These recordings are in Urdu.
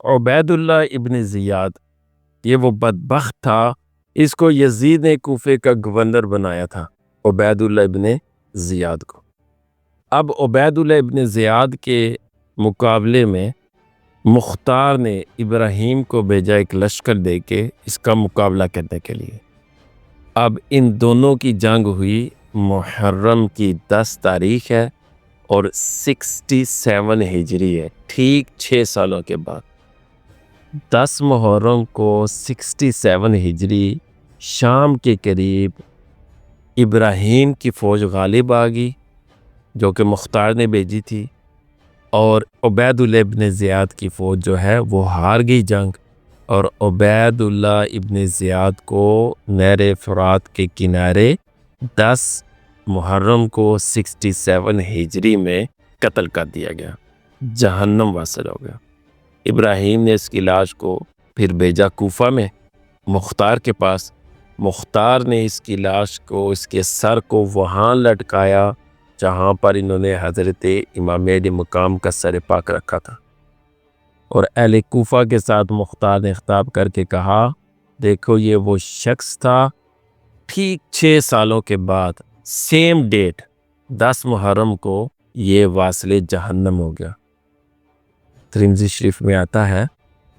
عبید اللہ ابن زیاد، یہ وہ بدبخت تھا، اس کو یزید نے کوفے کا گورنر بنایا تھا، عبید اللہ ابن زیاد کو۔ اب عبید اللہ ابن زیاد کے مقابلے میں مختار نے ابراہیم کو بھیجا ایک لشکر دے کے اس کا مقابلہ کرنے کے لیے۔ اب ان دونوں کی جنگ ہوئی، محرم کی 10 تاریخ ہے اور 67 ہجری ہے، ٹھیک 6 سالوں کے بعد 10 محرم کو 67 ہجری شام کے قریب ابراہیم کی فوج غالب آ گئی جو کہ مختار نے بھیجی تھی، اور عبید اللہ ابن زیاد کی فوج جو ہے وہ ہار گئی جنگ، اور عبید اللہ ابن زیاد کو نہر فرات کے کنارے 10 محرم کو 67 ہجری میں قتل کر دیا گیا، جہنم واصل ہو گیا۔ ابراہیم نے اس کی لاش کو پھر بھیجا کوفہ میں مختار کے پاس، مختار نے اس کی لاش کو، اس کے سر کو وہاں لٹکایا جہاں پر انہوں نے حضرت امام مہدی مقام کا سر پاک رکھا تھا، اور اہل کوفہ کے ساتھ مختار نے خطاب کر کے کہا، دیکھو یہ وہ شخص تھا، ٹھیک 6 سالوں کے بعد سیم ڈیٹ 10 محرم کو یہ واصل جہنم ہو گیا۔ ترمذی شریف میں آتا ہے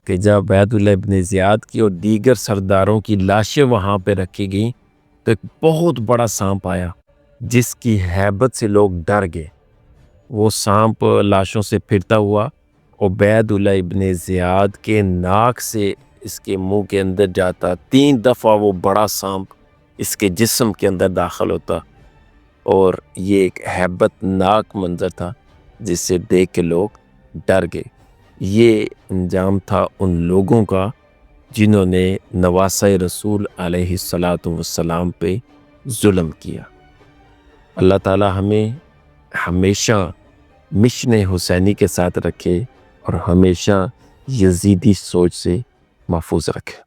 کہ جب عبید اللہ ابن زیاد کی اور دیگر سرداروں کی لاشیں وہاں پہ رکھی گئیں تو ایک بہت بڑا سانپ آیا جس کی ہیبت سے لوگ ڈر گئے۔ وہ سانپ لاشوں سے پھرتا ہوا عبید اللہ ابن زیاد کے ناک سے اس کے منہ کے اندر جاتا، 3 دفعہ وہ بڑا سانپ اس کے جسم کے اندر داخل ہوتا، اور یہ ایک ہیبت ناک منظر تھا جس سے دیکھ کے لوگ ڈر گئے۔ یہ انجام تھا ان لوگوں کا جنہوں نے نواسہ رسول علیہ السلام پہ ظلم کیا۔ اللہ تعالی ہمیں ہمیشہ مشن حسینی کے ساتھ رکھے اور ہمیشہ یزیدی سوچ سے محفوظ رکھے۔